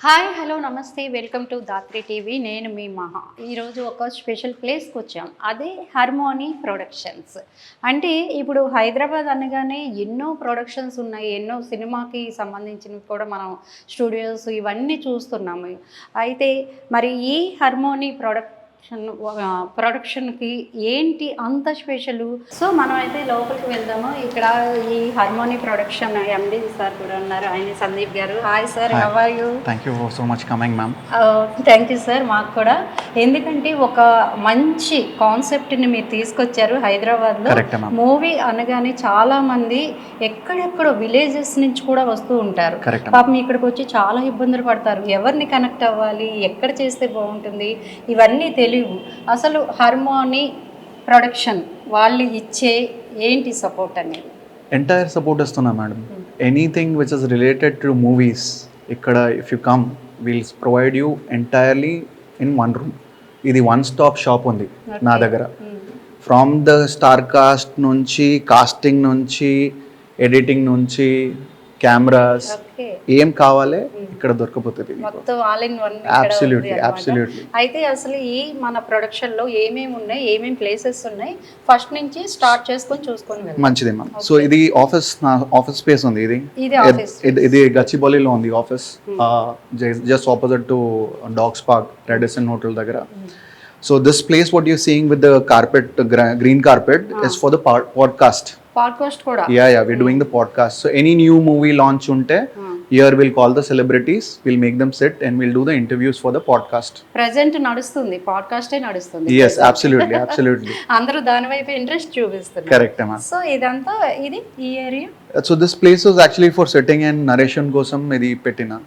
Hi hello నమస్తే welcome to Dhatri TV. నేను మీ మహా. ఈరోజు ఒక స్పెషల్ ప్లేస్కి వచ్చాం, అదే హార్మోనీ ప్రొడక్షన్స్. అంటే ఇప్పుడు హైదరాబాద్ అనగానే ఎన్నో ప్రొడక్షన్స్ ఉన్నాయి, ఎన్నో సినిమాకి సంబంధించినవి కూడా మనం స్టూడియోస్ ఇవన్నీ చూస్తున్నాము. అయితే మరి ఈ హార్మోనీ ప్రొడక్షన్కి ఏంటి అంత స్పెషల్? సో మనం అయితే లోపలికి వెళ్దాము. ఇక్కడ ఈ హార్మోనీ ప్రొడక్షన్ ఎండి సార్ కూడా ఉన్నారు, ఆయన సందీప్ గారు. Hi sir, how are you? Thank you so much coming ma'am. Thank you sir. మాకు కూడా, ఎందుకంటే ఒక మంచి కాన్సెప్ట్ని మీరు తీసుకొచ్చారు హైదరాబాద్లో. మూవీ అనగానే చాలామంది ఎక్కడెక్కడో విలేజెస్ నుంచి కూడా వస్తూ ఉంటారు. పాపం ఇక్కడికి వచ్చి చాలా ఇబ్బందులు పడతారు. ఎవరిని కనెక్ట్ అవ్వాలి, ఎక్కడ చేస్తే బాగుంటుంది, ఇవన్నీ తెలియవు. అసలు హార్మోనీ ప్రొడక్షన్ వాళ్ళు ఇచ్చే ఏంటి సపోర్ట్ అనేది? ఎంటైర్ సపోర్ట్ ఇస్తున్నా madam. Anything which is related to movies ఇక్కడ if you come will provide you entirely in one room. ఇది వన్ స్టాప్ షాప్ ఉంది నా దగ్గర. ఫ్రమ్ ద స్టార్ కాస్ట్ నుంచి, కాస్టింగ్ నుంచి, ఎడిటింగ్ నుంచి, కెమెరాస్, ఏం కావాలి ఇక్కడ దొరకపోతుంది మొత్తం ఆల్ ఇన్ వన్. అబ్సల్యూట్లీ. అయితే అసలు ఈ మన ప్రొడక్షన్ లో ఏమేమి ఉన్నాయి, ఏమేమి ప్లేసెస్ ఉన్నాయి, ఫస్ట్ నుంచి స్టార్ట్ చేసుకొని చూసుకొని మంచిది మ్యామ్. సో ఇది ఆఫీస్, నా ఆఫీస్ స్పేస్ ఉంది. ఇది గచ్చిబౌలిలో ఉంది office, just opposite to dogs park, Radisson hotel దగ్గర. So this place what you're seeing with the carpet, green carpet, is for the podcast kuda. Yeah, we're doing the podcast. So any new movie launch unte, here we'll call the celebrities, we'll make them sit and we'll do the interviews for the podcast. Present nadustundi, podcast e nadustundi. Yes, absolutely. Andaru dani vaipu interest chupistunaru. Correct ma'am. So idantha idi ee area. So this place was actually for sitting and narration kosam idi pettina.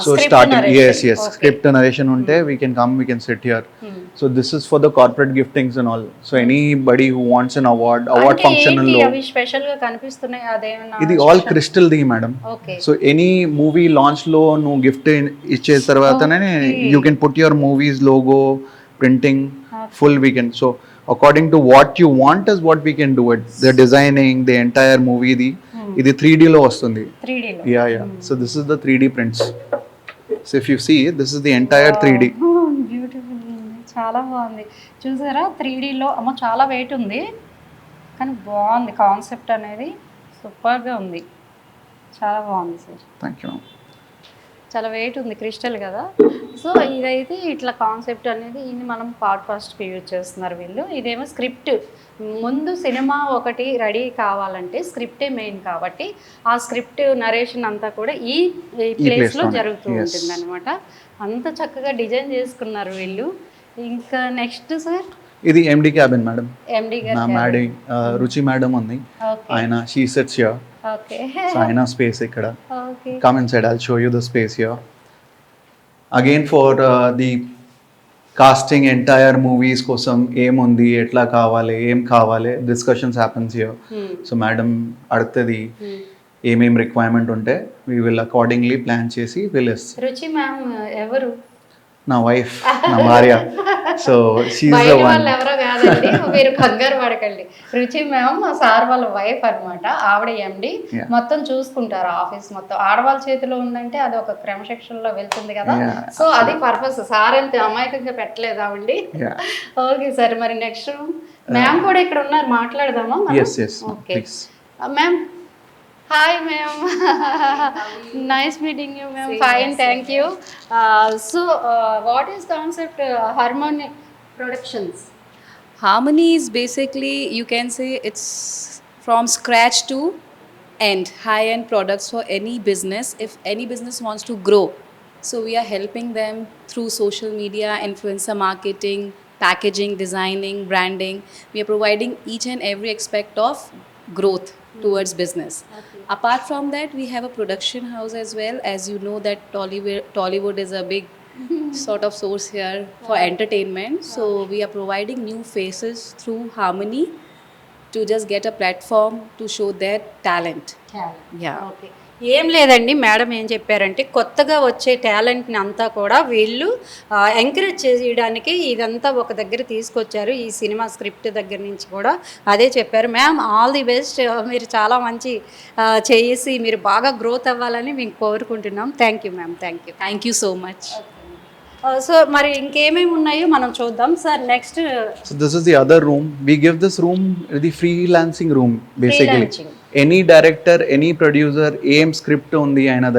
So starting narration. Yes, okay. Script narration unte we can come, we can sit here. So this is for the corporate giftings and all. So anybody who wants an award function lo avi special ga kanipistunayi adena. Idi all crystal di madam. Okay. So any movie launch lo no gift iche tarvatane you can put your movies logo, printing, full we can. So according to what you want is what we can do it. The designing, the entire movie di ఇది 3D లో వస్తుంది. 3D లో. Yeah. So this is the 3D prints. So if you see, this is the entire 3D. Beautiful, చాలా బాగుంది. చూసారా 3D లో? అమ్మ చాలా వెయిట్ ఉంది కానీ బాగుంది కాన్సెప్ట్ అనేది, సూపర్గా ఉంది, చాలా బాగుంది సార్. Thank you. చాలా వెయిట్ ఉంది, క్రిస్టల్ కదా. సో ఇదైతే ఇట్లా కాన్సెప్ట్ అనేది ఇది మనం పాడ్కాస్ట్కి యూజ్ చేస్తున్నారు వీళ్ళు. ఇదేమో స్క్రిప్ట్. ముందు సినిమా ఒకటి రెడీ కావాలంటే స్క్రిప్టే మెయిన్, కాబట్టి ఆ స్క్రిప్ట్ నరేషన్ అంతా కూడా ఈ ప్లేస్లో జరుగుతూ ఉంటుంది అనమాట. అంత చక్కగా డిజైన్ చేసుకున్నారు వీళ్ళు. ఇంకా నెక్స్ట్ సార్, ఇది ఎండి క్యాబిన్ మేడం. ఎండి గారు రుచి మేడం ఉంది, ఆయన she sits here. Okay. So ఆయన స్పేస్ ఇక్కడ. Come inside, I'll show you the space here. Again for the casting entire movies కోసం ఏముంది, ఎట్లా కావాలి, ఏం కావాలి, discussions happens here. So madam అడుగుతుంది ఏమేం రిక్వైర్మెంట్ ఉంటే వీ విల్ అకార్డింగ్లీ ప్లాన్ చేసి వెళ్ళేస్తాం. రుచి మ్యామ్ ఎవరు? నా వైఫ్, నా భార్య. సో బయట వాళ్ళు ఎవరో కాదండి, మీరు కంగారు పడకండి. రుచి మ్యామ్ మా సార్ వాళ్ళ వైఫ్ అనమాట. ఆవిడ ఎండి, మొత్తం చూసుకుంటారు ఆఫీస్ మొత్తం. ఆడవాళ్ళ చేతిలో ఉందంటే అది ఒక క్రమశిక్షణలో వెళ్తుంది కదా. సో అది పర్పస్. సార్ ఎంత అమాయకంగా పెట్టలేదు ఆవిడ. ఓకే సార్, మరి నెక్స్ట్ మ్యామ్ కూడా ఇక్కడ ఉన్నారు, మాట్లాడదామా? Okay ma'am. Hi ma'am. Nice meeting you ma'am. Fine, thank you. So what is concept Harmony Productions? Harmony is basically, you can say it's from scratch to end, high-end products for any business. If any business wants to grow, so we are helping them through social media, influencer marketing, packaging, designing, branding. We are providing each and every aspect of growth towards business. Okay. Apart from that, we have a production house as well. As you know that Tollywood is a big sort of source here for entertainment. So we are providing new faces through Harmony to just get a platform to show their talent. Yeah. Yeah. Okay. ఏం లేదండి, madam ఏం చెప్పారంటే కొత్తగా వచ్చే టాలెంట్ని అంతా కూడా వీళ్ళు ఎంకరేజ్ చేయడానికి ఇదంతా ఒక దగ్గర తీసుకొచ్చారు. ఈ సినిమా స్క్రిప్ట్ దగ్గర నుంచి కూడా అదే చెప్పారు. మ్యామ్ ఆల్ ది బెస్ట్, మీరు చాలా మంచి చేసి మీరు బాగా గ్రోత్ అవ్వాలని మేము కోరుకుంటున్నాం. Thank you ma'am, thank you. Thank you so much. So మరి ఇంకేమేమి ఉన్నాయో మనం చూద్దాం sir. Next So this is the other room. We give this room the freelancing room basically. Freelancing. Any director, any producer ఏం script ఉంది ఆయన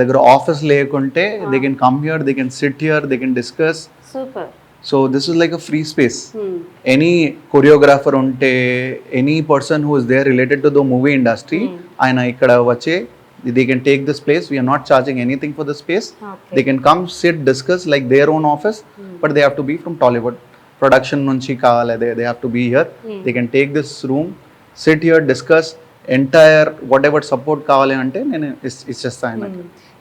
దగ్గర office లేకుంటే they can come here, they can sit here, they can discuss. Super. So this is like a free space. Any choreographer ఉంటే, any person who is there related to the movie industry, ఆయన ఇక్కడ వచ్చే they can take this place. We are not charging anything for the space. Okay. They can come, sit, discuss like their own office, but they have to be from Tollywood production nunchi kavale. They have to be here. They can take this room, sit here, discuss entire whatever support kavale ante nenu ichchestanu.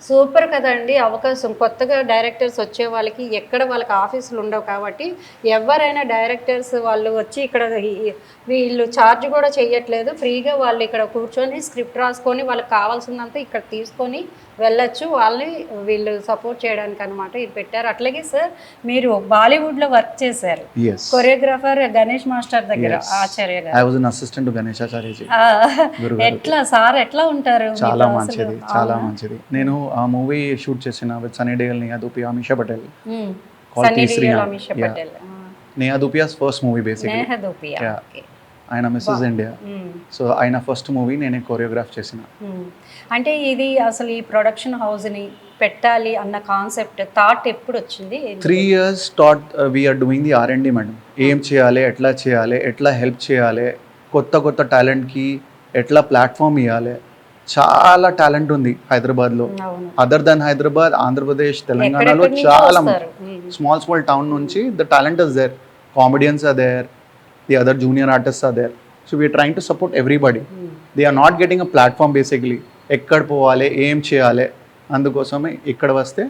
Super కదండి అవకాశం. కొత్తగా directors వచ్చే వాళ్ళకి ఎక్కడ వాళ్ళకి ఆఫీసులు ఉండవు కాబట్టి ఎవరైనా డైరెక్టర్స్ వాళ్ళు వచ్చి ఇక్కడ వీళ్ళు ఛార్జ్ కూడా చేయట్లేదు, ఫ్రీగా వాళ్ళు ఇక్కడ కూర్చొని స్క్రిప్ట్ రాసుకొని వాళ్ళకి కావాల్సిందంతా ఇక్కడ తీసుకొని వెళ్ళొచ్చు. వాళ్ళని వీళ్ళు సపోర్ట్ చేయడానికి అనమాట ఇది పెట్టారు. అట్లాగే సార్ మీరు బాలీవుడ్లో వర్క్ చేశారు, Yes. కొరియోగ్రాఫర్ గణేష్ మాస్టర్ దగ్గర ఆచార్య గారు. I was an assistant to Ganesh Acharya ji. ఎట్లా సార్ ఎట్లా ఉంటారు? చాలా మంచిది, చాలా మంచిది. నేను ఆ మూవీ షూట్ చేసిన with Sunny Deol, Neha Dhupia, Amisha Patel. Sunny Deol, Amisha Patel. Neha Dhupia's first movie basically. Neha Dhupia. Okay. ఆయన మిస్సెస్ ఇండియా. సో ఆయన ఫస్ట్ మూవీ నేనే కొరియోగ్రాఫ్ చేసిన. అంటే ఇది అసలు ఈ ప్రొడక్షన్ హౌస్ని పెట్టాలి అన్న కాన్సెప్ట్ థాట్ ఎప్పుడు వచ్చింది? 3 years thought we are doing the R&D madam. ఏం చేయాలి, ఎట్లా చేయాలి, ఎట్లా హెల్ప్ చేయాలి, కొత్త టాలెంట్కి ఎట్లా ప్లాట్ఫామ్ ఇవ్వాలి. చాలా టాలెంట్ ఉంది హైదరాబాద్లో. అదర్ దెన్ హైదరాబాద్, ఆంధ్రప్రదేశ్, తెలంగాణలో చాలా స్మాల్ టౌన్ నుంచి the talent is there. Comedians are there, the other junior artists are there, so we are trying to support everybody. They are not getting a platform basically. ekkad povale, em cheyale, andukosame ikkada vaste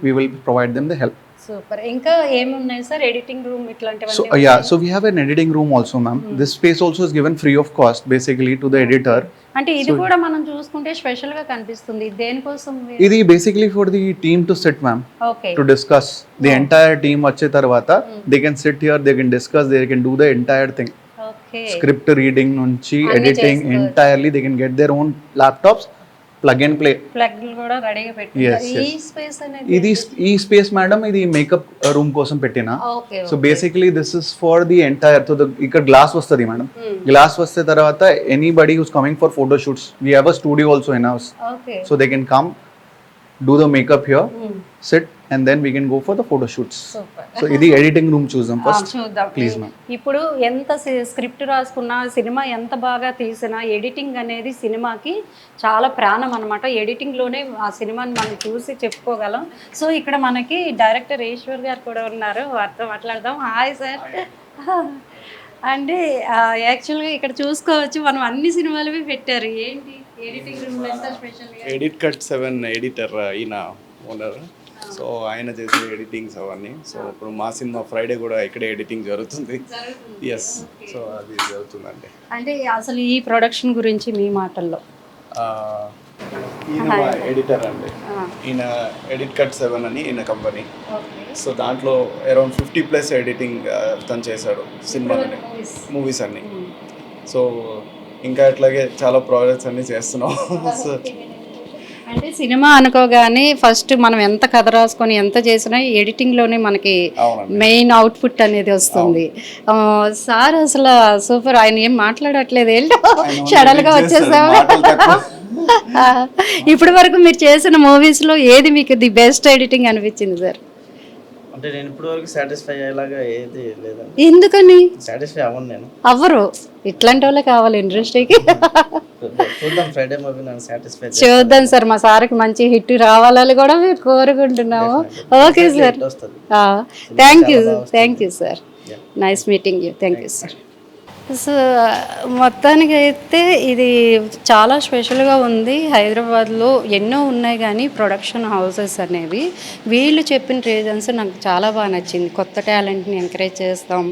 we will provide them the help. Super. ఇంకా ఏమున్నాయి sir? Editing room ఇట్లాంటివన్నీ? So yeah, so we have an editing room also ma'am. This space also is given free of cost basically to the editor. అంటే ఇది కూడా మనం చూసుకుంటే special గా కనిపిస్తుంది. దేనికోసం? ఇది basically for the team to sit ma'am, okay, to discuss. The entire team వచ్చే తర్వాత they can sit here, they can discuss, they can do the entire thing. Okay. Script reading nunchi editing entirely they can get their own laptops, plug and play. Plug కూడా రెడీగా పెట్టారు. Yes, ఈ yes. Space అనేది ఇది ఈ space madam, ఇది makeup room కోసం పెట్టిన. Okay. So basically this is for the entire. So ఇక్కడ గ్లాస్ వస్తుంది మేడం. గ్లాస్ వస్తే తర్వాత anybody who's coming for photo shoots, we have a studio also in house. Okay. So they can come, do the makeup here, sit, and then we can go for the photo shoots. Super. So ఇది editing room చూద్దాం first. చూద్దాం please ma'am. ఇప్పుడు ఎంత script రాసుకున్నా, cinema ఎంత బాగా తీసినా, editing అనేది సినిమాకి చాలా ప్రాణం అనమాట. ఎడిటింగ్లోనే ఆ సినిమాని మనం చూసి చెప్పుకోగలం. సో ఇక్కడ మనకి డైరెక్టర్ ఈశ్వర్ గారు కూడా ఉన్నారు, వారితో మాట్లాడదాం. Hi sir. అంటే యాక్చువల్గా ఇక్కడ చూసుకోవచ్చు, మనం అన్ని సినిమాలవి పెట్టారు. ఏంటి ఎడిటింగ్ రూమ్లో ఎంత స్పెషల్? ఎడిట్ కట్ 7 ఎడిటర్ ఈయన ఓనర్. సో ఆయన చేసే ఎడిటింగ్స్ అవన్నీ. సో ఇప్పుడు మా సినిమా ఫ్రైడే కూడా ఇక్కడే ఎడిటింగ్ జరుగుతుంది. ఎస్, సో అది జరుగుతుందండి. అంటే అసలు ఈ ప్రొడక్షన్ గురించి మీ మాటల్లో. ఈయన మా ఎడిటర్ అండి. ఈయన ఎడిట్ కట్ 7 అని ఈయన కంపెనీ. సో దాంట్లో అరౌండ్ 50+ ఎడిటింగ్ తను చేశాడు సినిమా మూవీస్ అన్నీ. సో ఇంకా అట్లాగే చాలా ప్రాజెక్ట్స్ అన్నీ చేస్తున్నాం. సో అంటే సినిమా అనుకోగానే ఫస్ట్ మనం ఎంత కథ రాసుకొని ఎంత చేసినా ఎడిటింగ్లోనే మనకి మెయిన్ అవుట్పుట్ అనేది వస్తుంది. సార్ అసలు సూపర్. ఆయన ఏం మాట్లాడట్లేదు, ఏంటో షడల్గా వచ్చేసాము. ఇప్పటి వరకు మీరు చేసిన మూవీస్లో ఏది మీకు ది బెస్ట్ ఎడిటింగ్ అనిపించింది సార్? అంటే నేను ఇప్పుడు వరకు సాటిస్ఫై అయ్యేలాగా ఏది లేదండి. ఎందుకని? సాటిస్ఫై అవ్వను నేను. అవ్వరు, ఇట్లాంటి వాళ్ళే కావాలి ఇండస్ట్రీకి. చూద్దాం ఫ్రైడే మూవీ నన్ను సాటిస్ఫై చూద్దాం సార్, మా సార్కి మంచి హిట్ రావాలని కూడా మేము కోరుకుంటున్నాము. Okay sir, thank you sir. Nice meeting you. Thank you sir. So మొత్తానికి అయితే ఇది చాలా స్పెషల్గా ఉంది. హైదరాబాద్లో ఎన్నో ఉన్నాయి కానీ ప్రొడక్షన్ హౌసెస్ అనేవి వీళ్ళు చెప్పిన రీజన్స్ నాకు చాలా బాగా నచ్చింది. కొత్త టాలెంట్ని ఎంకరేజ్ చేస్తాం,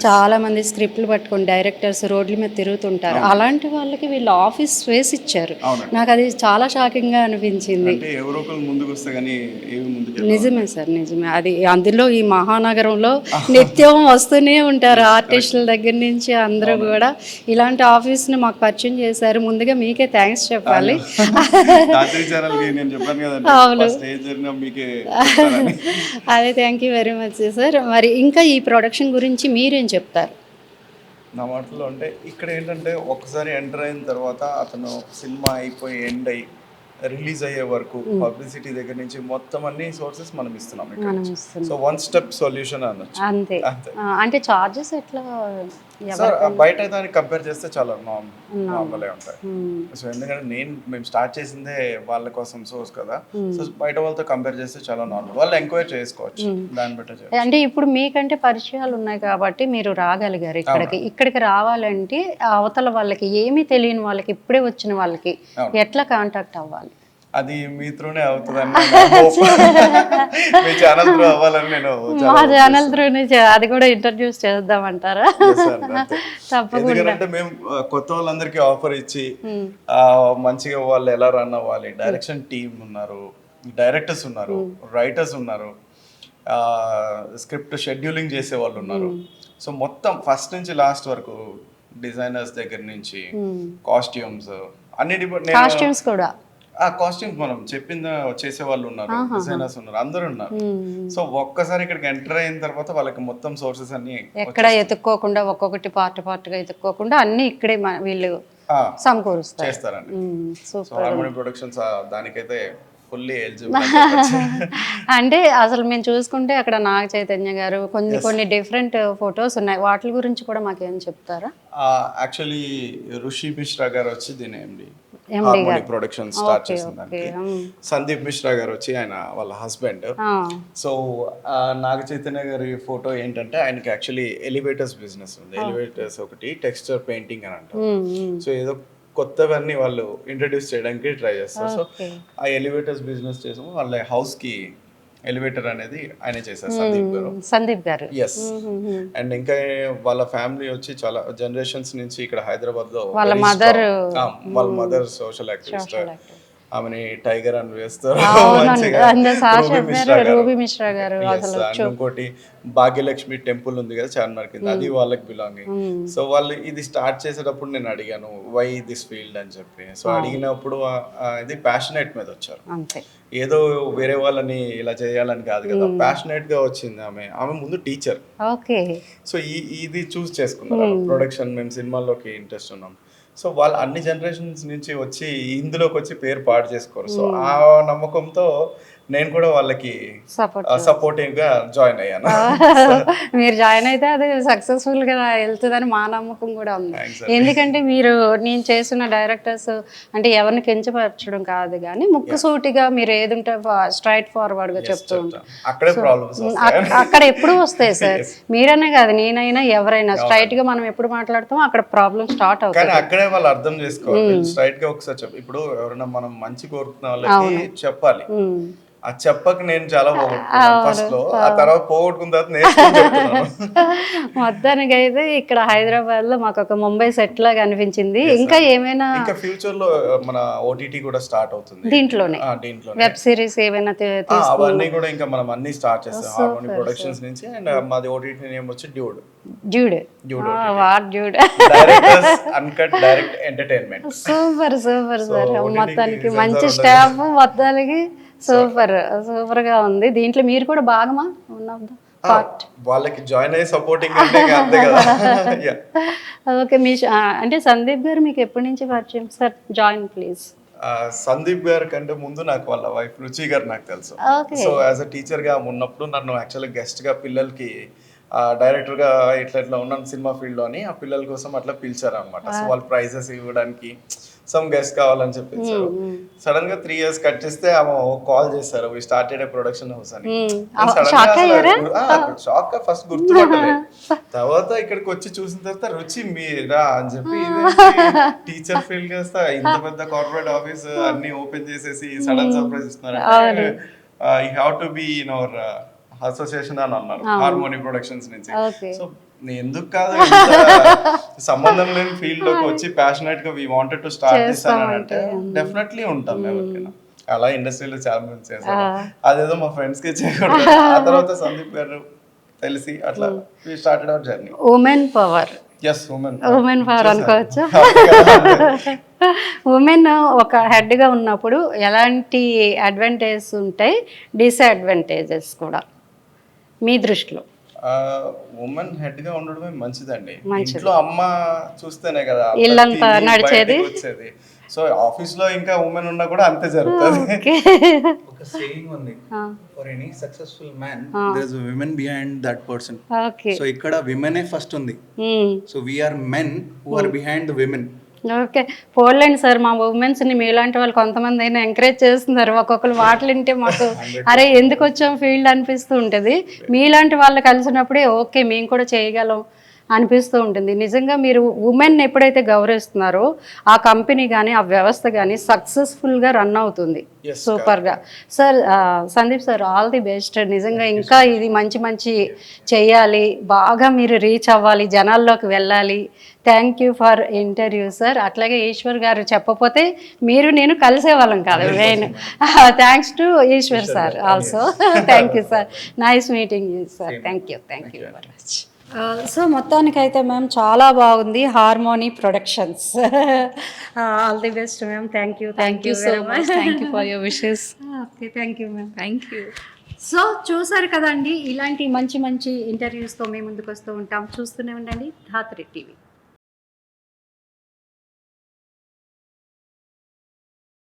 చాలామంది స్క్రిప్ట్లు పట్టుకొని డైరెక్టర్స్ రోడ్ల మీద తిరుగుతుంటారు, అలాంటి వాళ్ళకి వీళ్ళు ఆఫీస్ స్పేస్ ఇచ్చారు. నాకు అది చాలా షాకింగ్గా అనిపించింది. అంటే ఎవరో ఒకరు ముందుకు వస్తే కానీ ఏమి ముందుకు నిజమే సార్, నిజమే. అది అందులో ఈ మహానగరంలో నిత్యం వస్తూనే ఉంటారు ఆర్టిస్టుల దగ్గర నుంచి అందరూ కూడా. ఇలాంటి ఆఫీస్ని మాకు పరిచయం చేశారు. ముందుగా మీకే థ్యాంక్స్ చెప్పాలి. రాత్రి ఛానల్కి నేను చెప్పాను కదండి, అవును. స్టేజ్ జరిగిన మీకే అదే, thank you very much sir. మరి ఇంకా ఈ ప్రొడక్షన్ గురించి మీరేం చెప్తారు? నా మాటలో అంటే ఇక్కడ ఏంటంటే ఒకసారి ఎంటర్ అయిన తర్వాత అతను సినిమా అయిపోయి ఎండ్ అయ్యి రిలీజ్ అయ్యే వరకు పబ్లిసిటీ దగ్గర నుంచి మొత్తం అన్ని సోర్సెస్ మనం ఇస్తున్నాం ఇక్కడ. సో వన్ స్టెప్ సొల్యూషన్ అనొచ్చు. అంతే. అంటే చార్జెస్ ఎట్లా? సార్ బయట దానికి కంపేర్ చేస్తే చాలా నార్మల్ ఉంటాయి. సో ఎందుకంటే మేము స్టార్ట్ చేసిందే వాళ్ళ కోసం సోర్స్ కదా, సో బయట వాళ్ళతో కంపేర్ చేస్తే చాలా నార్మల్. వాళ్ళు ఎంక్వైరీ చేసుకోవచ్చు దాన్ని బట్టి. అంటే ఇప్పుడు మీకంటే పరిచయాలు ఉన్నాయి కాబట్టి మీరు రాగలిగారు ఇక్కడికి రావాలంటే అవతల వాళ్ళకి ఏమీ తెలియని వాళ్ళకి, ఇప్పుడే వచ్చిన వాళ్ళకి ఎట్లా కాంటాక్ట్ అవ్వాలి? అది మీ త్రూనే అవుతుందని మీ ఛానల్ త్రూ అవ్వాలని నేను మా ఛానల్ త్రూనే అది కూడా ఇంట్రడ్యూస్ చేద్దామంటారా? తప్పకుండా. ఎందుకంటే మేము కొత్త వాళ్ళందరికీ ఆఫర్ ఇచ్చి మంచిగా వాళ్ళు ఎలా రన్ అవ్వాలి, డైరెక్షన్ టీమ్ ఉన్నారు, డైరెక్టర్స్ ఉన్నారు, రైటర్స్ ఉన్నారు, స్క్రిప్ట్ షెడ్యూలింగ్ చేసే వాళ్ళు ఉన్నారు. సో మొత్తం ఫస్ట్ నుంచి లాస్ట్ వరకు డిజైనర్స్ దగ్గర నుంచి కాస్ట్యూమ్స్ అన్నిటి కాస్ట్యూమ్స్ కూడా కాస్ట్యూమ్స్ మనం చెప్పింది చేసే వాళ్ళు ఉన్నారు, డిజైనర్స్ ఉన్నారు, అందరూ ఉన్నారు. సో ఒక్కసారి ఇక్కడికి ఎంటర్ అయిన తర్వాత వాళ్ళకి మొత్తం సోర్సెస్ అన్ని ఎక్కడ ఎత్తుక్కోకుండా ఒక్కొక్కటి పార్ట్ గా ఎత్తుక్కోకుండా అన్ని ఇక్కడే వీళ్ళు సమకూరుస్తారు, చేస్తారండి. సో హార్మోనీ ప్రొడక్షన్స్ దానికైతే ఫుల్లీ ఎలిజిబుల్. అంటే అసలు మేము చూసుకుంటే అక్కడ నాగ చైతన్య గారు కొన్ని డిఫరెంట్ ఫొటోస్ ఉన్నాయి, వాటి గురించి కూడా మాకేం చెప్తారా? యాక్చువల్లీ ఋషి మిశ్రా గారు వచ్చి దీని హార్మోనీ ప్రొడక్షన్ స్టార్ట్ చేసిన దానికి. సందీప్ మిశ్రా గారు వచ్చి ఆయన వాళ్ళ హస్బెండ్. సో నాగ చైతన్య గారి ఫోటో ఏంటంటే ఆయనకి యాక్చువల్లీ ఎలివేటర్స్ బిజినెస్ ఉంది. ఎలివేటర్స్ ఒకటి టెక్స్చర్ పెయింటింగ్ అని అంటారు. సో ఏదో కొత్తవన్నీ వాళ్ళు ఇంట్రడ్యూస్ చేయడానికి ట్రై చేస్తారు. సో ఆ ఎలివేటర్స్ బిజినెస్ చేసాము. వాళ్ళ హౌస్ కి ఎలివేటర్ అనేది ఆయన చేశారు, సందీప్ గారు. ఎస్. అండ్ ఇంకా వాళ్ళ ఫ్యామిలీ వచ్చి చాలా జనరేషన్స్ నుంచి ఇక్కడ హైదరాబాద్ లో వాళ్ళ మదర్ సోషల్ యాక్టివిస్ట్, ఆమెని టైగర్ అని వేస్తారు. ఇంకోటి భాగ్యలక్ష్మి టెంపుల్ ఉంది కదా చార్మినార్ కింద, అది వాళ్ళకి బిలాంగింగ్. సో వాళ్ళు ఇది స్టార్ట్ చేసేటప్పుడు నేను అడిగాను వై దిస్ ఫీల్డ్ అని చెప్పి. సో అడిగినప్పుడు ఇది ప్యాషనేట్ మీద వచ్చారు. ఏదో వేరే వాళ్ళని ఇలా చేయాలని కాదు కదా, ప్యాషనేట్ గా వచ్చింది ఆమె ముందు టీచర్. సో ఇది చూస్ చేసుకున్నారు. ప్రొడక్షన్ మేము సినిమాల్లోకి ఇంట్రెస్ట్ ఉన్నాం. సో వాళ్ళు అన్ని జనరేషన్స్ నుంచి వచ్చి ఇందులోకి వచ్చి పేరు పాడు చేసుకోరు. సో ఆ నమ్మకంతో నేను కూడా వాళ్ళకి సపోర్టివ్ గా జాయిన్ అయ్యాను. మీరు జాయిన్ అయితే అది సక్సెస్ఫుల్ గా వెళ్తుందని మా నమ్మకం కూడా ఉంది. ఎందుకంటే నేను చేసిన డైరెక్టర్స్ అంటే ఎవరిని కించపరచడం కాదు కానీ ముక్కుసూటిగా మీరు ఏదుంటే స్ట్రైట్ ఫార్వర్డ్ గా చెప్తూ ఉంటారు. అక్కడ ఎప్పుడు వస్తాయి సార్, మీరనే కాదు నేనైనా ఎవరైనా స్ట్రైట్ గా మనం ఎప్పుడు మాట్లాడతామో అక్కడ ప్రాబ్లం స్టార్ట్ అవుతుంది. అక్కడే వాళ్ళు అర్థం చేసుకోవాలి. స్ట్రైట్ గా ఒకసారి చెప్పు. ఇప్పుడు ఎవరైనా మనం మంచి కోరుకున్న వాళ్ళకి చెప్పాలి. ఆ చెప్పక నేను చాలా పోగొట్టుకున్నాను ఫస్ట్ లో, ఆ తర్వాత పోగొట్టుకున్న తర్వాత నేర్చుకుంటున్నాను. మొత్తానికి అయితే ఇక్కడ హైదరాబాద్ లో మాకు ఒక ముంబై సెట్ లాగా అనిపించింది. ఇంకా ఏమైనా ఇంకా ఫ్యూచర్ లో మన ఓటీటీ కూడా స్టార్ట్ అవుతుంది దీంట్లోనే, వెబ్ సిరీస్ ఏమైనా అవన్నీ కూడా ఇంకా మనం అన్ని స్టార్ట్ చేస్తాం హార్మోనీ ప్రొడక్షన్స్ నుంచి. అండ్ మాది ఓటీటీ నేమ్ వచ్చి dude. Directors uncut direct entertainment. Super super sir, మొత్తానికి మంచి స్టాఫ్, మొత్తానికి సూపర్ గా ఉంది. దీంట్లో మీరు కూడా భాగమా? వాళ్ళకి జాయిన్ అయ్యి సపోర్టింగ్ అంటే అంతే కదా. ఓకే. మీ అంటే సందీప్ గారు మీకు ఎప్పటి నుంచి పరిచయం సార్? Join please. సందీప్ గారి కంటే ముందు నాకు వాళ్ళ వైఫ్ రుచి గారు నాకు తెలుసు. సో యాజ్ అ టీచర్ గా ఉన్నప్పుడు నన్ను యాక్చువల్గా గెస్ట్ గా పిల్లలకి డైరెక్టర్గా ఇట్లా ఉన్నాను సినిమా ఫీల్డ్లో అని ఆ పిల్లల కోసం అట్లా పిలిచారు అనమాట. సో వాళ్ళు ప్రైజెస్ ఇవ్వడానికి సమ్ గెస్ట్ కావాలని చెప్పేసారు. సడన్ గా 3 years కట్ చేస్తే ఆమె కాల్ చేశారు, we started a production house అని. షాక్ ఫస్ట్ గుర్తుపట్టలేదు, తర్వాత ఇక్కడికి వచ్చి చూసిన తర్వాత రుచి మీరా అని చెప్పి టీచర్ ఫీల్ చేస్తా ఇంత పెద్ద కార్పొరేట్ ఆఫీస్ అన్ని ఓపెన్ చేసేసి సడన్ సర్ప్రైజ్ ఇస్తున్నారు. You have to be in our association అని అన్నారు హార్మోనీ ప్రొడక్షన్స్ నుంచి. సో ఎందుకు కాదు, సంబంధం లేని ఫీల్డ్ లోకి వచ్చి ప్యాషనెట్ గా వి వాంటెడ్ టు స్టార్ట్ చేశానంటే డెఫినెట్లీ ఉంటాం ఎవరికైనా. అలా ఇండస్ట్రీలో చాలా మంది చేశారు. అదేదో మా ఫ్రెండ్స్ కి చేయకూడదు. ఆ తర్వాత సందీప్ గారు తెలిసి అట్లా we started our journey. Women power, yes women power అనుకోవచ్చు. ఉమెన్ ఒక హెడ్గా ఉన్నప్పుడు ఎలాంటి అడ్వాంటేజెస్ ఉంటాయి, డిసడ్వాంటేజెస్ కూడా మీ దృష్టిలో? ఉమెన్ హెడ్ గా ఉండడమే మంచిదండి. ఇంట్లో అమ్మ చూస్తేనే కదా ఇల్లంతా నడిచేది వచ్చేది. సో ఆఫీస్ లో ఇంకా ఉమెన్ ఉన్నా కూడా అంతే జరుగుతుంది. ఒక సేయింగ్ ఉంది, for any successful man there is a women behind that person. So ఇక్కడ విమెనే ఫస్ట్ ఉంది. So we are men who are behind the women. Okay, పోలేండి సార్, మా ఉమెన్స్ని మీలాంటి వాళ్ళు కొంతమంది అయినా ఎంకరేజ్ చేస్తున్నారు. ఒక్కొక్కరు మాటలు వింటే మాకు అరే ఎందుకు వచ్చాం ఫీల్డ్ అనిపిస్తూ ఉంటుంది. మీలాంటి వాళ్ళు కలిసినప్పుడే ఓకే మేము కూడా చేయగలం అనిపిస్తూ ఉంటుంది. నిజంగా మీరు ఉమెన్ ఎప్పుడైతే గౌరవిస్తున్నారో ఆ కంపెనీ కానీ ఆ వ్యవస్థ కానీ సక్సెస్ఫుల్గా రన్ అవుతుంది. సూపర్గా sir. Sandeep sir, all the best. నిజంగా ఇంకా ఇది మంచి మంచి చేయాలి, బాగా మీరు రీచ్ అవ్వాలి, జనాల్లోకి వెళ్ళాలి. Thank you for interview sir. అట్లాగే ఈశ్వర్ గారు చెప్పపోతే మీరు నేను కలిసేవాళ్ళం కాదు. Main thanks to Eshwar sir also. Thank you sir, nice meeting you sir. Thank you very much. So మొత్తానికైతే మ్యామ్ చాలా బాగుంది harmony productions. All the best ma'am. Thank you so much. Thank you for your wishes. Okay, thank you ma'am. Thank you. So చూసారు కదండి, ఇలాంటి మంచి మంచి ఇంటర్వ్యూస్తో మేము ముందుకు వస్తూ ఉంటాం. చూస్తూనే ఉండండి ధాత్రి టీవీ.